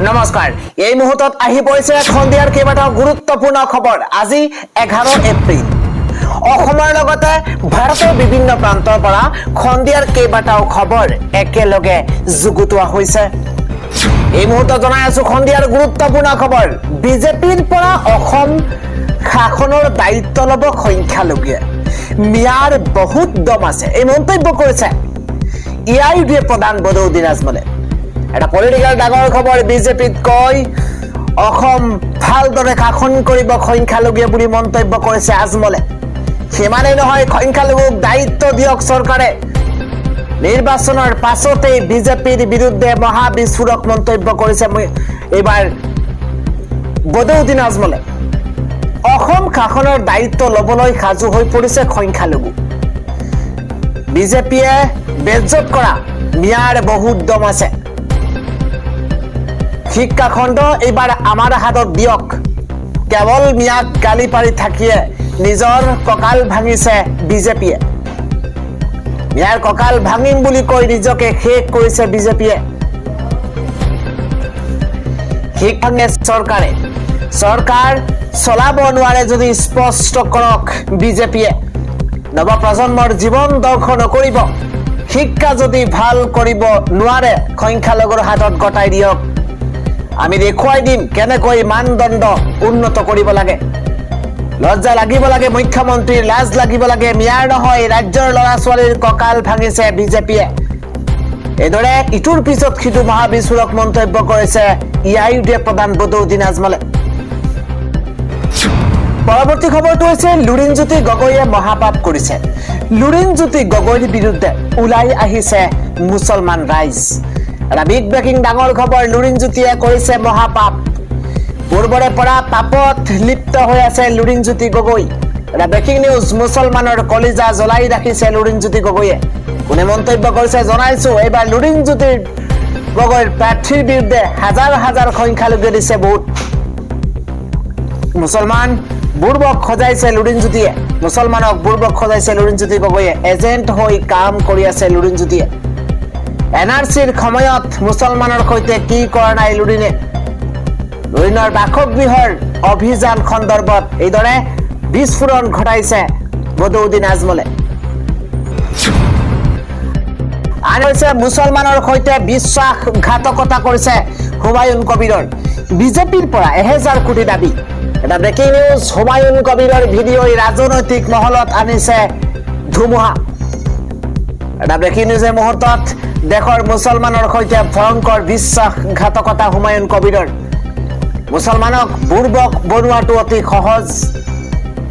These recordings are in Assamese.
নমস্কাৰ এই মুহূৰ্তত আহি পৰিছে সন্ধিয়াৰ কেইবাটাও গুৰুত্বপূৰ্ণ খবৰ আজি 11 এপ্ৰিল অসমৰ লগতে ভাৰতৰ বিভিন্ন প্ৰান্তৰ পৰা সন্ধিয়াৰ কেইবাটাও খবৰ একেলগে যুগুতোৱা হৈছে এই মুহূৰ্তত জনাই আছো সন্ধিয়াৰ গুৰুত্বপূৰ্ণ খবৰ বিজেপিৰ পৰা অসম শাসনৰ দায়িত্ব লব সংখ্যালঘুৱে মিয়াৰ বহুত দম আছে এই মন্তব্য কৰিছে ইআইডিএ প্ৰধান বদৌদিন আজমলে এটা পলিটিক্যাল ডাঙৰ খবৰ বিজেপিত কয় অসম ভালদৰে শাসন কৰিব সংখ্যালঘুৱে বুলি মন্তব্য কৰিছে আজমলে সিমানেই নহয় সংখ্যালঘুক দায়িত্ব দিয়ক চৰকাৰে নিৰ্বাচনৰ পাছতে বিজেপিৰ বিৰুদ্ধে মহা বিস্ফোৰক মন্তব্য কৰিছে এইবাৰ বদৌদিন আজমলে অসম শাসনৰ দায়িত্ব লবলৈ সাজু হৈ পৰিছে সংখ্যালঘু বিজেপিয়ে বেজ্জত কৰা মিয়াৰ বহুত দম আছে শিক্ষা খণ্ড এইবাৰ আমাৰ হাতত দিয়ক কেৱল মিয়াক গালি পাৰি থাকিয়ে নিজৰ কঁকাল ভাঙিছে বিজেপিয়ে মিয়াৰ কঁকাল ভাঙিম বুলি কৈ নিজকে শেষ কৰিছে বিজেপিয়ে শিক্ষাঙ্গে চৰকাৰ চলাব নোৱাৰে যদি স্পষ্ট কৰক বিজেপিয়ে নৱপ্ৰজন্মৰ জীৱন ধ্বংস নকৰিব শিক্ষা যদি ভাল কৰিব নোৱাৰে সংখ্যালঘুৰ হাতত গতাই দিয়ক আমি দেখুৱাই দিম কেনেকৈ মানদণ্ড উন্নত কৰিব লাগে লজ্জা লাগিব লাগে মুখ্যমন্ত্ৰীৰ লাজ লাগিব লাগে মিয়াৰ নহয় ৰাজ্যৰ ল'ৰা ছোৱালীৰ কঁকাল ভাঙিছে বিজেপিয়ে এদৰে ইটোৰ পিছত সিটো মহা বিস্ফোৰক মন্তব্য কৰিছে ইআইডিএ প্ৰধান বদৌদিন আজমলে পৰৱৰ্তী খবৰটো হৈছে লুৰিণজ্যোতি গগৈয়ে মহাপাপ কৰিছে লুৰিণজ্যোতি গগৈৰ বিৰুদ্ধে ওলাই আহিছে মুছলমান ৰাইজ এটা বিগ ব্ৰেকিং ডাঙৰ খবৰ লুৰিণজ্যোতিয়ে কৰিছে মহাপাপ পূৰ্বৰে পৰা পাপত লিপ্ত হৈ আছে লুৰিণজ্যোতি গগৈ এটা ব্ৰেকিং নিউজ মুছলমানৰ কলিজা জ্বলাই ৰাখিছে লুৰিণজ্যোতি গগৈয়ে কোনে মন্তব্য কৰিছে জনাইছো এইবাৰ লুৰিণজ্যোতি গগৈৰ প্ৰাৰ্থীৰ বিৰুদ্ধে হাজাৰ হাজাৰ সংখ্যালঘুৱে দিছে ভোট মুছলমান বুৰ্বক খজাইছে লুৰিণজ্যোতিয়ে মুছলমানক বুৰ্বক খজাইছে লুৰিণজ্যোতি গগৈয়ে এজেণ্ট হৈ কাম কৰি আছে লুৰিণজ্যোতিয়ে এনআৰচিৰ সময়ত মুছলমানৰ সৈতে কি কৰা নাই লুৰিণৰ বাসগৃহৰ অভিযান সন্দৰ্ভত এইদৰে বিস্ফোৰণ ঘটাইছে বদৌদিন আজমলে আন হৈছে মুছলমানৰ সৈতে বিশ্বাসঘাতকতা কৰিছে হুমায়ুন কবিৰৰ বিজেপিৰ পৰা 1000 কোটি দাবী এটা ব্ৰেকিং নিউজ হুমায়ুন কবিৰৰ ভিডিঅ'ই ৰাজনৈতিক মহলত আনিছে ধুমুহা এটা ব্ৰেকিং নিউজৰ মুহূৰ্তত দেশৰ মুছলমানৰ সৈতে ভয়ংকৰ বিশ্বাসঘাতকতা হুমায়ুন কবিৰৰ মুছলমানক বুৰ্বক বনোৱাটো অতি সহজ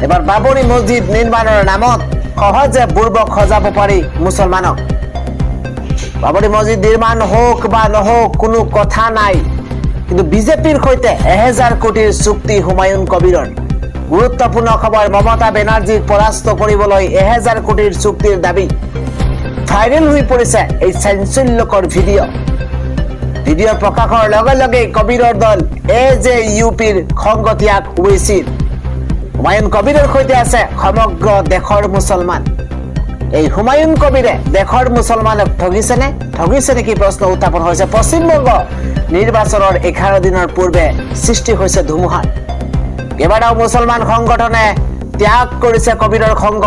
এবাৰ বাবৰি মছজিদ নিৰ্মাণৰ নামত সহজে বুৰ্বক সজাব পাৰি মুছলমানক বাবৰি মছজিদ নিৰ্মাণ হোক বা নহওক কোনো কথা নাই কিন্তু বিজেপিৰ সৈতে 1000 কোটিৰ চুক্তি হুমায়ুন কবিৰৰ গুৰুত্বপূৰ্ণ খবৰ মমতা বেনাৰ্জীক পৰাস্ত কৰিবলৈ 1000 কোটিৰ চুক্তিৰ দাবী ভাইৰেল হৈ পৰিছে এই চাঞ্চল্যকৰ ভিডিঅ' প্ৰকাশৰ লগে লগে কবিৰৰ দল এজেইউপিৰ সংগতিয়াক ওৱেচিৰ হুমায়ুন কবিৰৰ সৈতে আছে সমগ্ৰ দেশৰ মুছলমান এই হুমায়ুন কবিৰে দেশৰ মুছলমানক ঠগিছে নেকি প্ৰশ্ন উত্থাপন হৈছে পশ্চিমবংগ নিৰ্বাচনৰ 11 দিনৰ পূৰ্বে সৃষ্টি হৈছে ধুমুহা কেইবাটাও মুছলমান সংগঠনে ত্যাগ কৰিছে কবিৰৰ সংগ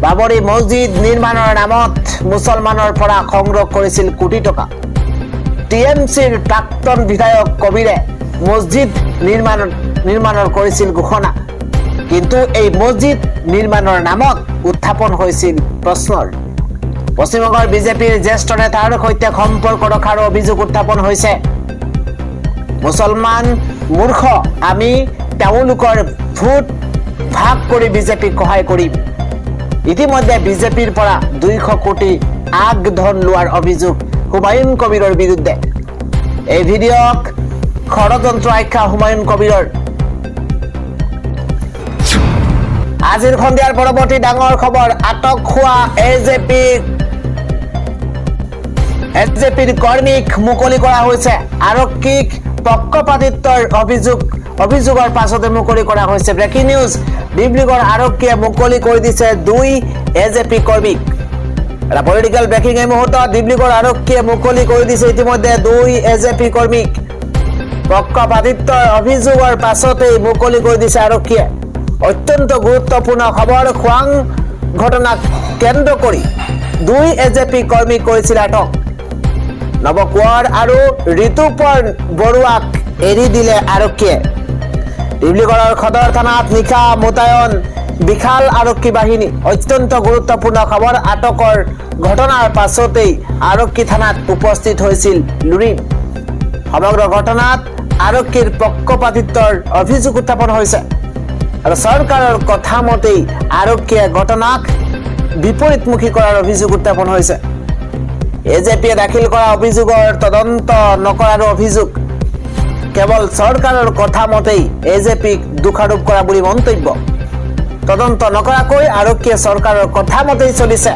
বাবৰি মছজিদ নিৰ্মাণৰ নামত মুছলমানৰ পৰা সংগ্ৰহ কৰিছিল কোটি টকা টিএমচিৰ প্ৰাক্তন বিধায়ক কবিৰে মছজিদ নিৰ্মাণৰ কৰিছিল ঘোষণা কিন্তু এই মছজিদ নিৰ্মাণৰ নামত উত্থাপন হৈছিল প্ৰশ্নৰ পশ্চিমবংগৰ বিজেপিৰ জ্যেষ্ঠ নেতাৰ সৈতে সম্পৰ্ক ৰখাৰ অভিযোগ উত্থাপন হৈছে মুছলমান মূৰ্খ আমি তেওঁলোকৰ ভোট ভাগ কৰি বিজেপিক সহায় কৰিম ইতিমধ্যে বিজেপিৰ পৰা 200 কোটি আগধন লোৱাৰ অভিযোগ হুমায়ুন কবিৰৰ বিৰুদ্ধে এই ভিডিঅ'ক ষড়যন্ত্ৰ আখ্যা হুমায়ুন কবিৰৰ আজিৰ সন্ধিয়াৰ পৰৱৰ্তী ডাঙৰ খবৰ আটক হোৱা এজেপিৰ কৰ্মীক মুকলি কৰা হৈছে আৰক্ষীক পক্ষপাতিত্বৰ অভিযোগৰ পাছতে মুকলি কৰা হৈছে ব্ৰেকিং নিউজ ডিব্ৰুগড় আৰক্ষীয়ে মুকলি কৰি দিছে 2 এজেপি কৰ্মীক এটা পলিটিক্যাল ব্ৰেকিং এই মুহূৰ্তত ডিব্ৰুগড় আৰক্ষীয়ে মুকলি কৰি দিছে ইতিমধ্যে 2 এজেপি কৰ্মীক পক্ষপাতিত্বৰ অভিযোগৰ পাছতেই মুকলি কৰি দিছে আৰক্ষীয়ে। অত্যন্ত গুৰুত্বপূৰ্ণ খবৰ, খোৱাং ঘটনাক কেন্দ্ৰ কৰি 2 এজেপি কৰ্মী কৰিছিল আটক। নৱ কোঁৱৰ আৰু ঋতুপৰ্ণ বৰুৱাক এৰি দিলে আৰক্ষীয়ে। ডিব্ৰুগড়ৰ সদৰ থানাত নিশা মোতায়ন বিশাল আৰক্ষী বাহিনী। অত্যন্ত গুৰুত্বপূৰ্ণ খবৰ, আটকৰ ঘটনাৰ পাছতেই আৰক্ষী থানাত উপস্থিত হৈছিল লুৰিন। সমগ্ৰ ঘটনাত আৰক্ষীৰ পক্ষপাতিত্বৰ অভিযোগ উত্থাপন হৈছে আৰু চৰকাৰৰ কথা মতেই আৰক্ষীয়ে ঘটনাক বিপৰীতমুখী কৰাৰ অভিযোগ উত্থাপন হৈছে। এজেপিয়ে দাখিল কৰা অভিযোগৰ তদন্ত নকৰাৰো অভিযোগ। কেৱল চৰকাৰৰ কথা মতেই এজেপিক দোষাৰোপ কৰা বুলি মন্তব্য। তদন্ত নকৰাকৈ আৰক্ষীয়ে চৰকাৰৰ কথা মতেই চলিছে।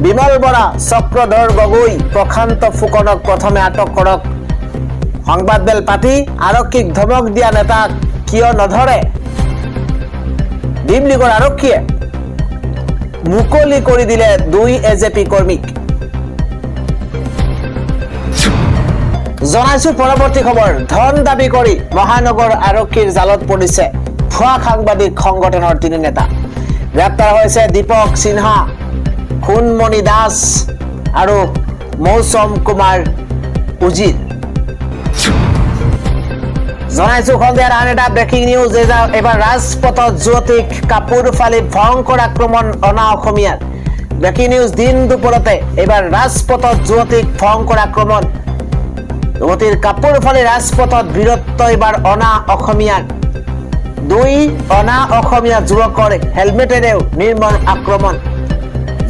বিমল বৰা, চক্ৰধৰ গগৈ, প্ৰশান্ত ফুকনক প্ৰথমে আটক কৰক। সংবাদমেল পাতি আৰক্ষীক ধমক দিয়া নেতাক কিয় নধৰে? ডিব্ৰুগড় আৰক্ষীয়ে মুকলি কৰি দিলে 2 এজেপি কৰ্মীক। জনাইছো পৰৱৰ্তী খবৰ। ধন দাবী কৰি মহানগৰ আৰক্ষীৰ জালত পৰিছে ভুৱা সাংবাদিক সংগঠনৰ 3 নেতা। গ্ৰেপ্তাৰ হৈছে দীপক সিনহা, খুনমণি দাস আৰু মৌচম কুমাৰ উজিৰ। জনাইছো সন্ধিয়াৰ আন এটা ব্ৰেকিং নিউজ। এবাৰ ৰাজপথত যুৱতীক কাপোৰ ফালি ভয়ংকৰ আক্ৰমণ অনা অসমীয়াৰ। ব্ৰেকিং নিউজ, দিন দুপৰতে এবাৰ ৰাজপথত যুৱতীক ভয়ংকৰ আক্ৰমণ। যুৱতীৰ কাপোৰ ফালি ৰাজপথত বীৰত্ব এবাৰ অনা অসমীয়াৰ। 2 অনা অসমীয়া যুৱকৰ হেলমেটেৰেও নিৰ্মম আক্ৰমণ।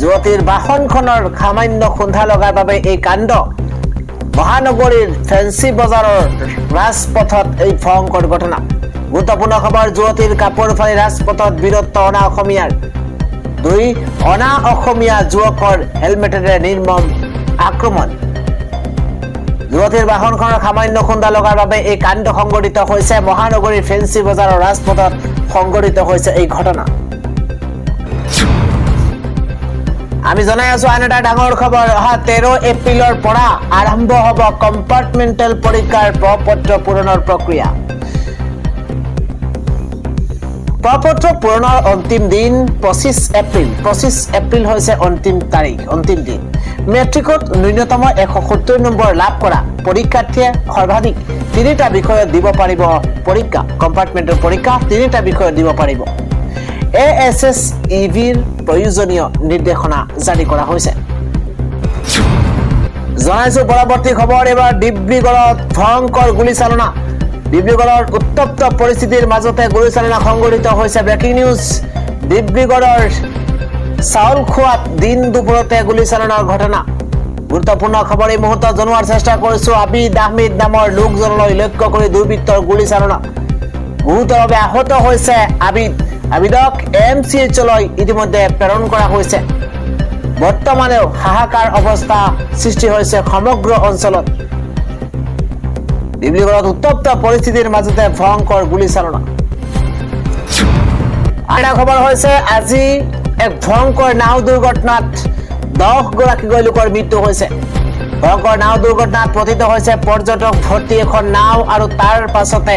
যুৱতীৰ বাহনখনৰ সামান্য খুন্দা লগাৰ বাবে এই কাণ্ড। মহানগৰীৰ ফেন্সি বজাৰৰ ৰাজপথত এই ভয়ংকৰ ঘটনা। গুৰুত্বপূৰ্ণ খবৰ, যুৱতীৰ কাপোৰ ফালি ৰাজপথত বীৰত্ব অনা অসমীয়াৰ। 2 অনা অসমীয়া যুৱকৰ হেলমেটেৰে নিৰ্মম আক্ৰমণ। যুৱতীৰ বাহনখনৰ সামান্য খুন্দা লগাৰ বাবে এই কাণ্ড সংঘটিত হৈছে। মহানগৰীৰ ফেন্সি বজাৰৰ ৰাজপথত সংঘটিত হৈছে এই ঘটনা। আমি জনাই আছো আন এটা ডাঙৰ খবৰ। অহা 13 এপ্ৰিলৰ পৰা আৰম্ভ হ'ব কম্পাৰ্টমেণ্টেল পৰীক্ষাৰ প্ৰপত্ৰ পূৰণৰ প্ৰক্ৰিয়া। প্ৰপত্ৰ পূৰণৰ অন্তিম দিন 25 এপ্ৰিল। 25 এপ্ৰিল হৈছে অন্তিম তাৰিখ, অন্তিম দিন। মেট্ৰিকত ন্যূনতম 170 নম্বৰ লাভ কৰা পৰীক্ষাৰ্থীয়ে সৰ্বাধিক 3টা বিষয়ত দিব পাৰিব পৰীক্ষা। কম্পাৰ্টমেণ্টেল পৰীক্ষা 3টা বিষয়ত দিব পাৰিব। ASSEBৰ প্ৰয়োজনীয় নিৰ্দেশনা জাৰি কৰা হৈছে। জনাইছো পৰৱৰ্তী খবৰ। এবাৰ ডিব্ৰুগড়ত ভয়ংকৰ গুলীচালনা। ডিব্ৰুগড়ৰ উত্তপ্ত পৰিস্থিতিৰ মাজতে গুলীচালনা সংঘটিত হৈছে। ব্ৰেকিং নিউজ, ডিব্ৰুগড়ৰ চাউলখোৱাত দিন দুপৰতে গুলীচালনাৰ ঘটনা। গুৰুত্বপূৰ্ণ খবৰ এই মুহূৰ্তত জনোৱাৰ চেষ্টা কৰিছো। আবিদ আহমেদ নামৰ লোকজনলৈ লক্ষ্য কৰি দুৰ্বৃত্তৰ গুলীচালনা। গুৰুতৰভাৱে আহত হৈছে আবিদ। আবিদক MCHলৈ ইতিমধ্যে প্ৰেৰণ কৰা হৈছে। বৰ্তমানেও হাহাকাৰ অৱস্থা সৃষ্টি হৈছে সমগ্ৰ অঞ্চলত। ডিব্ৰুগড়ত উত্তপ্ত পৰিস্থিতিৰ মাজতে ভয়ংকৰ গুলীচালনা। আন এটা খবৰ হৈছে আজি এক ভয়ংকৰ নাও দুৰ্ঘটনাত 10 গৰাকীকৈ লোকৰ মৃত্যু হৈছে। ভয়ংকৰ নাও দুৰ্ঘটনাত পতিত হৈছে পৰ্যটক ভৰ্তি এখন নাও আৰু তাৰ পাছতে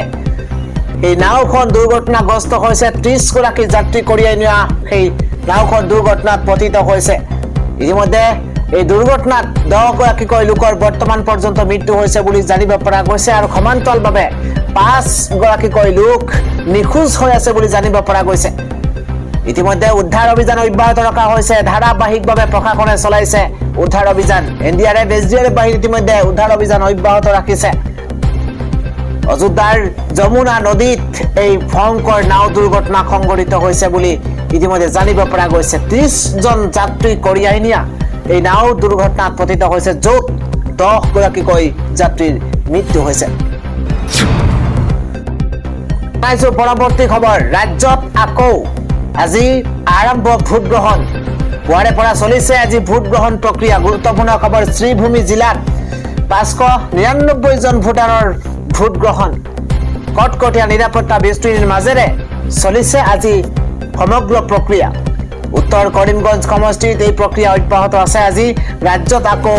এই নাওখন দুৰ্ঘটনাগ্ৰস্ত হৈছে। 30 গৰাকী যাত্ৰী কঢ়িয়াই নিয়া সেই নাওখন দুৰ্ঘটনাত পতিত হৈছে। ইতিমধ্যে এই দুৰ্ঘটনাত 10 গৰাকীকৈ লোকৰ বৰ্তমান পৰ্যন্ত মৃত্যু হৈছে বুলি জানিব পৰা গৈছে আৰু সমান্তৰালভাৱে 5 গৰাকীকৈ লোক নিখোজ হৈ আছে বুলি জানিব পৰা গৈছে। ইতিমধ্যে উদ্ধাৰ অভিযান অব্যাহত ৰখা হৈছে। ধাৰাবাহিকভাৱে প্ৰশাসনে চলাইছে উদ্ধাৰ অভিযান। NDRF SDRF বাহিনী ইতিমধ্যে উদ্ধাৰ অভিযান অব্যাহত ৰাখিছে। অযোধ্যাৰ যমুনা নদীত এই ভয়ংকৰ নাও দুৰ্ঘটনা সংঘটিত হৈছে বুলি ইতিমধ্যে জানিব পৰা গৈছে। 30 জন যাত্ৰী কঢ়িয়াই নিয়া এই নাও দুৰ্ঘটনাত পতিত হৈছে, য'ত 10 গৰাকীকৈ যাত্ৰীৰ মৃত্যু হৈছে। পৰৱৰ্তী খবৰ। ৰাজ্যত আকৌ আজি আৰম্ভ ভোট গ্ৰহণ। পুৱাৰে পৰা চলিছে আজি ভোট গ্ৰহণ প্ৰক্ৰিয়া। গুৰুত্বপূৰ্ণ খবৰ, শ্ৰীভূমি জিলাত 599 জন ভোটাৰৰ ভোট গ্ৰহণ। কটকটীয়া নিৰাপত্তা বেষ্টনীৰ মাজেৰে চলিছে আজি সমগ্ৰ প্ৰক্ৰিয়া। উত্তৰ কৰিমগঞ্জ সমষ্টিত এই প্ৰক্ৰিয়া অব্যাহত আছে। আজি ৰাজ্যত আকৌ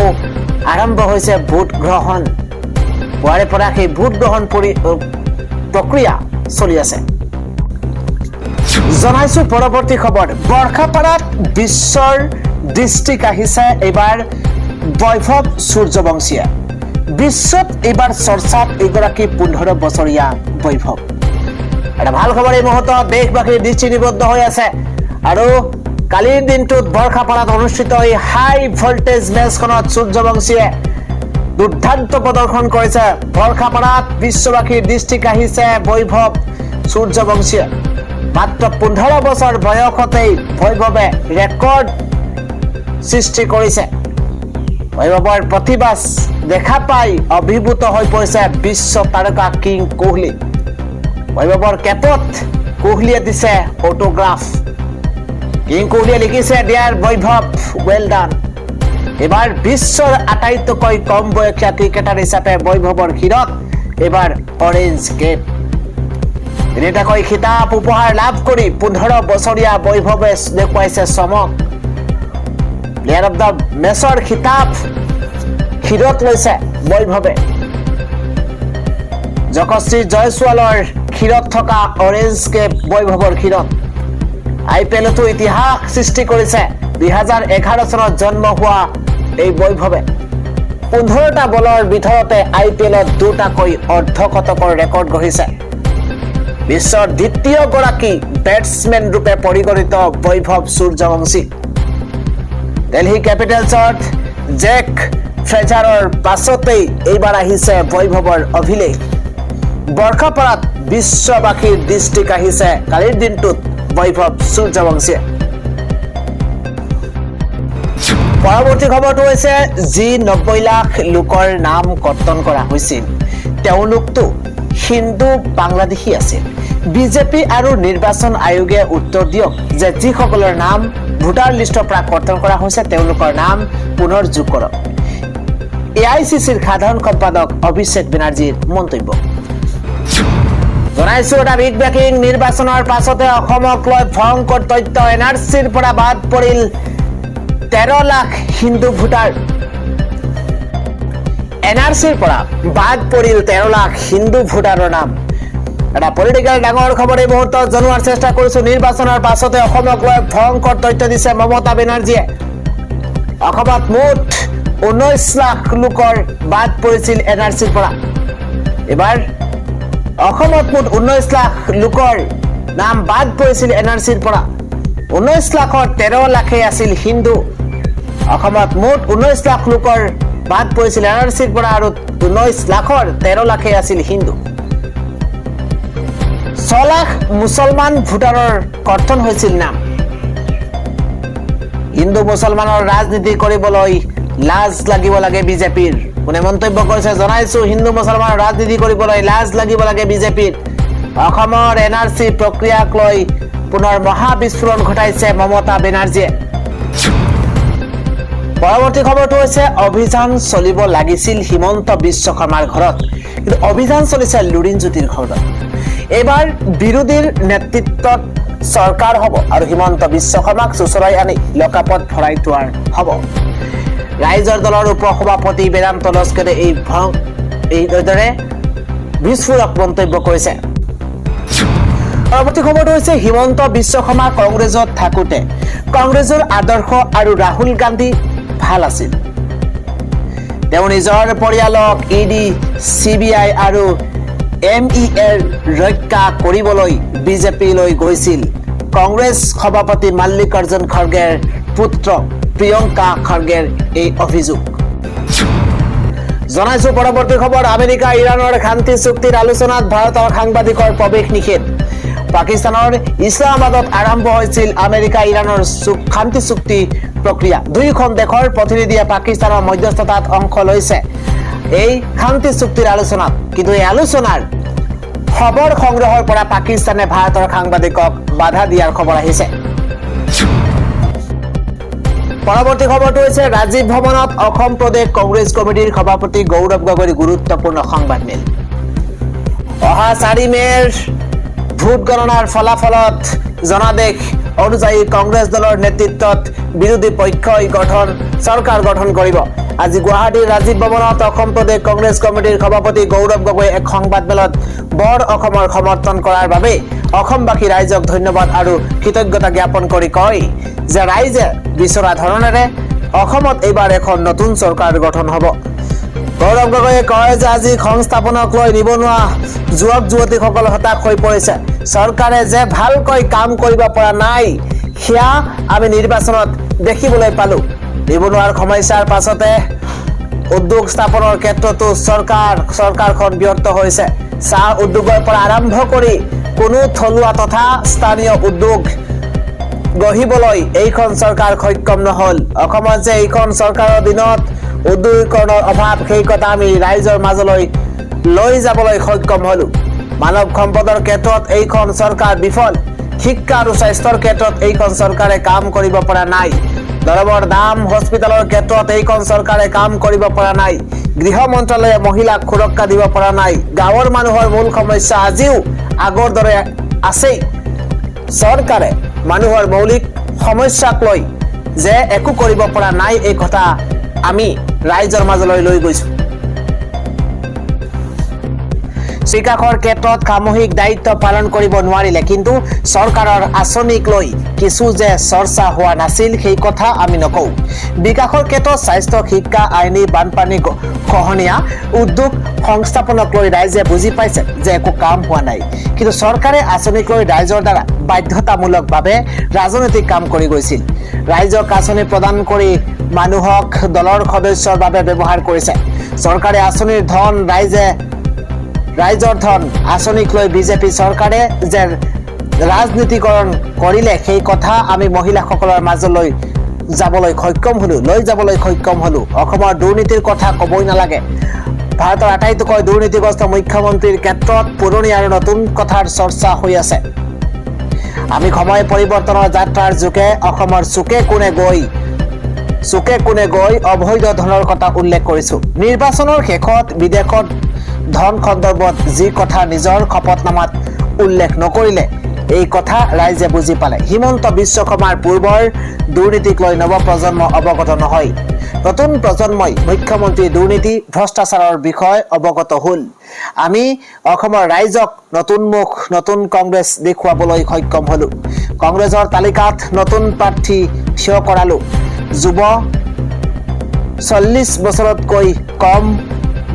আৰম্ভ হৈছে ভোট গ্ৰহণ। পুৱাৰে পৰা সেই ভোট গ্ৰহণ প্ৰক্ৰিয়া চলি আছে। জনাইছো পৰৱৰ্তী খবৰ। বৰ্ষাপাৰাত বিশ্বৰ দৃষ্টি কাঢ়িছে এইবাৰ বৈভৱ সূৰ্যবংশীয়ে। বিশ্বত এইবাৰ চৰ্চাত এইগৰাকী 15 বছৰীয়া বৈভৱ। এটা ভাল খবৰ এই মুহূৰ্তত দেশবাসীৰ দৃষ্টি নিবদ্ধ হৈ আছে। আৰু কালিৰ দিনটোত বৰ্ষাপাৰাত অনুষ্ঠিত এই হাই ভল্টেজ মেচখনত সূৰ্যবংশীয়ে দুৰ্দান্ত প্ৰদৰ্শন কৰিছে। বৰ্ষাপাৰাত বিশ্ববাসীৰ দৃষ্টি কাঢ়িছে বৈভৱ সূৰ্যবংশীয়ে। মাত্ৰ 15 বছৰ বয়সতেই বৈভৱে ৰেকৰ্ড সৃষ্টি কৰিছে। বৈভৱৰ প্ৰতিভা দেখা পাই অভিভূত হৈ পৰিছে বিশ্ব তাৰকা কিং কোহলি। বৈভৱৰ কেপত কোহলিয়ে দিছে অটোগ্ৰাফ। কিং কোহলিয়ে লিখিছে, ডিয়াৰ বৈভৱ, ৱেল ডান। এবাৰ বিশ্বৰ আটাইতকৈ কম বয়সীয়া ক্ৰিকেটাৰ হিচাপে বৈভৱৰ শিৰত এবাৰ অৰেঞ্জ কেপ। তিনিটাকৈ খিতাপ উপহাৰ লাভ কৰি 15 বছৰীয়া বৈভৱে দেখুৱাইছে চমক। প্লেয়াৰ অফ দ্য মেচৰ খিতাপ শিৰত লৈছে বৈভৱে। যশস্বী জয়ছোৱালৰ শিৰত থকা অৰেঞ্জ কেপ বৈভৱৰ শিৰত। IPLতো ইতিহাস সৃষ্টি কৰিছে। 2011 চনত জন্ম হোৱা এই বৈভৱে 15টা বলৰ ভিতৰতে IPLত 2টাকৈ অৰ্ধশতকৰ ৰেকৰ্ড গঢ়িছে। বিশ্বৰ দ্বিতীয়গৰাকী বেটছমেন ৰূপে পৰিগণিত বৈভৱ সূৰ্যবংশী। দিল্লী কেপিটেলছত জেক ফ্ৰেজাৰৰ পাছতেই এইবাৰ আহিছে বৈভৱৰ অভিলেখ। বৰ্ষাপাৰাত বিশ্ববাসীৰ দৃষ্টি কাঢ়িছে কালিৰ দিনটোত বৈভৱ সূৰ্যবংশীয়ে। পৰৱৰ্তী খবৰটো হৈছে, যি 90 লাখ লোকৰ নাম কৰ্তন কৰা হৈছিল তেওঁলোকতো হিন্দু বাংলাদেশী আছিল। বিজেপি আৰু নিৰ্বাচন আয়োগে উত্তৰ দিয়ক যে যিসকলৰ নাম ভোটাৰ লিষ্টৰ পৰা কৰ্তন কৰা হৈছে তেওঁলোকৰ নাম পুনৰ যোগ কৰক। AICCৰ সাধাৰণ সম্পাদক অভিষেক বেনাৰ্জীৰ মন্তব্য। জনাইছো এটা বিগ ব্ৰেকিং। নিৰ্বাচনৰ পাছতে অসমক লৈ ভয়ংকৰ তথ্য। NRCৰ পৰা বাদ পৰিল 13 লাখ হিন্দু ভোটাৰ। NRCৰ পৰা বাদ পৰিল 13 লাখ হিন্দু ভোটাৰৰ নাম। এটা পলিটিকেল ডাঙৰ খবৰ এই মুহূৰ্তত জনোৱাৰ চেষ্টা কৰিছো। নিৰ্বাচনৰ পাছতে অসমক লৈ ভয়ংকৰ তথ্য দিছে মমতা বেনাৰ্জীয়ে। অসমত মুঠ 19 লাখ লোকৰ বাদ পৰিছিল NRCৰ পৰা। এবাৰ অসমত মুঠ 19 লাখ লোকৰ নাম বাদ পৰিছিল NRCৰ পৰা। 19 লাখৰ 13 লাখেই আছিল হিন্দু। অসমত মুঠ 19 লাখ লোকৰ বাদ পৰিছিল NRCৰ পৰা আৰু 19 লাখৰ 13 লাখেই আছিল হিন্দু। 6 লাখ মুছলমান ভোটাৰৰ কৰ্তন হৈছিল নাম। হিন্দু মুছলমানৰ ৰাজনীতি কৰিবলৈ লাজ লাগিব লাগে বিজেপিৰ। কোনে মন্তব্য কৰিছে জনাইছো। হিন্দু মুছলমানৰ ৰাজনীতি কৰিবলৈ লাজ লাগিব লাগে বিজেপিৰ। অসমৰ NRC প্ৰক্ৰিয়াক লৈ পুনৰ মহা বিস্ফোৰণ ঘটাইছে মমতা বেনাৰ্জীয়ে। পৰৱৰ্তী খবৰটো হৈছে, অভিযান চলিব লাগিছিল হিমন্ত বিশ্ব শৰ্মাৰ ঘৰত, কিন্তু অভিযান চলিছে লুৰিণজ্যোতিৰ ঘৰত। এইবাৰ বিৰোধীৰ নেতৃত্বত চৰকাৰ হ'ব আৰু হিমন্ত বিশ্ব শৰ্মাক চুচৰাই আনি লকআপত ভৰাই থোৱাৰ হ'ব। ৰাইজৰ দলৰ উপসভাপতি বেদান্ত লস্কৰে এইদৰে বিস্ফোৰক মন্তব্য কৰিছে। পৰৱৰ্তী খবৰটো হৈছে, হিমন্ত বিশ্ব শৰ্মা কংগ্ৰেছত থাকোঁতে কংগ্ৰেছৰ আদৰ্শ আৰু ৰাহুল গান্ধী ভাল আছিল। তেওঁ নিজৰ পৰিয়ালক ED, CBI আৰু MEAৰ ৰক্ষা কৰিবলৈ বিজেপিলৈ গৈছিল। কংগ্ৰেছ সভাপতি মাল্লিকাৰ্জুন খৰ্গেৰ পুত্ৰ প্ৰিয়ংকা খৰ্গেৰ এই অভিযোগ। জনাইছো পৰৱৰ্তী খবৰ। আমেৰিকা ইৰাণৰ শান্তি চুক্তিৰ আলোচনাত ভাৰতৰ সাংবাদিকৰ প্ৰৱেশ নিষেধ। পাকিস্তানৰ ইছলামাবাদত আৰম্ভ হৈছিল আমেৰিকা ইৰাণৰ শান্তি চুক্তি প্ৰক্ৰিয়া। দুয়োখন দেশৰ প্ৰতিনিধিয়ে পাকিস্তানৰ মধ্যস্থতাত অংশ লৈছে এই শান্তি চুক্তিৰ আলোচনাত। কিন্তু এই আলোচনাৰ খবৰ সংগ্ৰহৰ পৰা পাকিস্তানে ভাৰতৰ সাংবাদিকক বাধা দিয়াৰ খবৰ আহিছে। পৰৱৰ্তী খবৰটো হৈছে, ৰাজীৱ ভৱনত অসম প্ৰদেশ কংগ্ৰেছ কমিটিৰ সভাপতি গৌৰৱ গগৈৰ গুৰুত্বপূৰ্ণ সংবাদমেল। অহা 4 মেৰ ভোট গণনাৰ ফলাফলত জনাদেশ অনুযায়ী কংগ্ৰেছ দলৰ নেতৃত্বত বিৰোধী পক্ষই চৰকাৰ গঠন কৰিব আজি গুৱাহাটীৰ ৰাজীৱ ভৱনত অসম প্ৰদেশ কংগ্ৰেছ কমিটিৰ সভাপতি গৌৰৱ গগৈয়ে এক সংবাদমেলত বৰ অসমৰ সমৰ্থন কৰাৰ বাবে অসমবাসী ৰাইজক ধন্যবাদ আৰু কৃতজ্ঞতা জ্ঞাপন কৰি কয় যে ৰাইজে বিচৰা ধৰণেৰে অসমত এইবাৰ এখন নতুন চৰকাৰ গঠন হ'ব। গৌৰৱ গগৈয়ে কয় যে আজি সংস্থাপনক লৈ নিবনুৱা যুৱক যুৱতীসকল হতাশ হৈ পৰিছে। চৰকাৰে যে ভালকৈ কাম কৰিব পৰা নাই সেয়া আমি নিৰ্বাচনত দেখিবলৈ পালো। নিবনুৱাৰ সমস্যাৰ পাছতে উদ্যোগ স্থাপনৰ ক্ষেত্ৰতো চৰকাৰখন ব্যৰ্থ হৈছে। চাহ উদ্যোগৰ পৰা আৰম্ভ কৰি কোনো থলুৱা তথা স্থানীয় উদ্যোগ গঢ়িবলৈ এইখন চৰকাৰ সক্ষম নহল। অসমত যে এইখন চৰকাৰৰ দিনত উদ্যোগীকৰণৰ অভাৱ সেই কথা আমি ৰাইজৰ মাজলৈ লৈ যাবলৈ সক্ষম হলো। মানৱ সম্পদৰ ক্ষেত্ৰত এইখন চৰকাৰ বিফল। শিক্ষা আৰু স্বাস্থ্যৰ ক্ষেত্ৰত এইখন চৰকাৰে কাম কৰিব পৰা নাই। দৰবৰ দাম হস্পিটেলৰ ক্ষেত্ৰত এইখন চৰকাৰে কাম কৰিব পৰা নাই। গৃহ মন্ত্ৰালয়ে মহিলাক সুৰক্ষা দিব পৰা নাই। গাঁৱৰ মানুহৰ মূল সমস্যা আজিও আগৰ দৰে আছেই। চৰকাৰে মানুহৰ মৌলিক সমস্যাক লৈ যে একো কৰিব পৰা নাই এই কথা আমি ৰাইজৰ মাজলৈ লৈ গৈছো। চিকাখৰ ক্ষেত্ৰত সামূহিক দায়িত্ব পালন কৰিব নোৱাৰিলে, কিন্তু চৰকাৰৰ আঁচনিক লৈ কিছু যে চৰ্চা হোৱা নাছিল সেই কথা আমি নকওঁ। বিকাশৰ ক্ষেত্ৰত স্বাস্থ্য, শিক্ষা, আইনী, বানপানী, খহনীয়া, উদ্যোগ সংস্থাপনক লৈ ৰাইজে বুজি পাইছে যে একো কাম হোৱা নাই, কিন্তু চৰকাৰে আঁচনিক লৈ ৰাইজৰ দ্বাৰা বাধ্যতামূলকভাৱে ৰাজনৈতিক কাম কৰি গৈছিল। ৰাইজক আঁচনি প্ৰদান কৰি মানুহক দলৰ সদস্যৰ বাবে ব্যৱহাৰ কৰিছে। চৰকাৰে আঁচনিৰ ধন ৰাইজৰ ধন আঁচনিক লৈ বিজেপি চৰকাৰে যে ৰাজনীতিকৰণ কৰিলে সেই কথা আমি মহিলাসকলৰ মাজলৈ লৈ যাবলৈ সক্ষম হলো। অসমৰ দুৰ্নীতিৰ কথা ক'বই নালাগে। ভাৰতৰ আটাইতকৈ দুৰ্নীতিগ্ৰস্ত মুখ্যমন্ত্ৰীৰ ক্ষেত্ৰত পুৰণি আৰু নতুন কথাৰ চৰ্চা হৈ আছে। আমি সময় পৰিৱৰ্তনৰ যাত্ৰাৰ যোগে অসমৰ চুকে কোণে গৈ অবৈধ ধনৰ কথা উল্লেখ কৰিছো। নিৰ্বাচনৰ শেষত বিদেশত ধন সন্দৰ্ভত যি কথা নিজৰ শপতনামাত উল্লেখ নকৰিলে এই কথা ৰাইজে বুজি পালে। হিমন্ত বিশ্ব শৰ্মাৰ পূৰ্বৰ দুৰ্নীতিক লৈ নৱপ্ৰজন্ম অৱগত নহয়। নতুন প্ৰজন্মই মুখ্যমন্ত্ৰীৰ দুৰ্নীতি ভ্ৰষ্টাচাৰৰ বিষয়ে অৱগত হ'ল। আমি অসমৰ ৰাইজক নতুন মুখ, নতুন কংগ্ৰেছ দেখুৱাবলৈ সক্ষম হলো। কংগ্ৰেছৰ তালিকাত নতুন প্ৰাৰ্থী থিয় কৰালো। যুৱ 40 বছৰতকৈ কম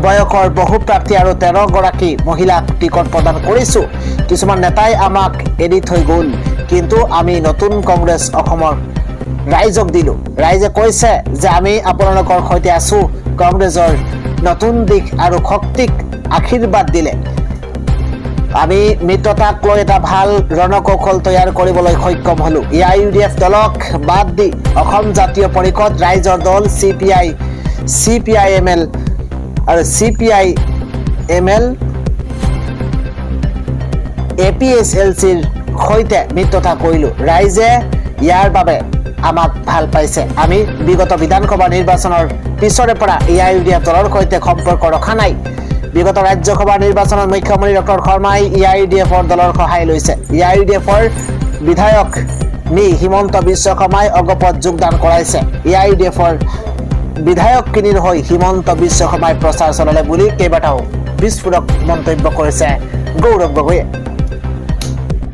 বয়সৰ বহু প্ৰাৰ্থী আৰু 13 গৰাকী মহিলাক টিকট প্ৰদান কৰিছো। কিছুমান নেতাই আমাক এৰি থৈ গ'ল, কিন্তু আমি নতুন কংগ্ৰেছ অসমৰ ৰাইজক দিলো। ৰাইজে কৈছে যে আমি আপোনালোকৰ সৈতে আছো। কংগ্ৰেছৰ নতুন দিশ আৰু শক্তিক আশীৰ্বাদ দিলে। আমি মিত্ৰতাক লৈ এটা ভাল ৰণকৌশল তৈয়াৰ কৰিবলৈ সক্ষম হলো। AIUDF দলক বাদ দি অসম জাতীয় পৰিষদ, ৰাইজৰ দল, CPIML আৰু CPIML APSLCৰ সৈতে মিত্ৰতা কৰিলো। ৰাইজে ইয়াৰ বাবে আমাক ভাল পাইছে। আমি বিগত বিধানসভা নিৰ্বাচনৰ পিছৰে পৰা AIUDF দলৰ সৈতে সম্পৰ্ক ৰখা নাই। বিগত ৰাজ্যসভা নিৰ্বাচনত মুখ্যমন্ত্ৰী ডক্টৰ শৰ্মাই AIUDFৰ দলৰ সহায় লৈছে। AIUDFৰ বিধায়ক হিমন্ত বিশ্ব শৰ্মাই অগপত যোগদান কৰাইছে। AIUDFৰ বিধায়কখিনিৰ হৈ হিমন্ত বিশ্ব শৰ্মাই প্ৰচাৰ চলালে বুলি কেইবাটাও বিস্ফোৰক মন্তব্য কৰিছে গৌৰৱ গগৈয়ে।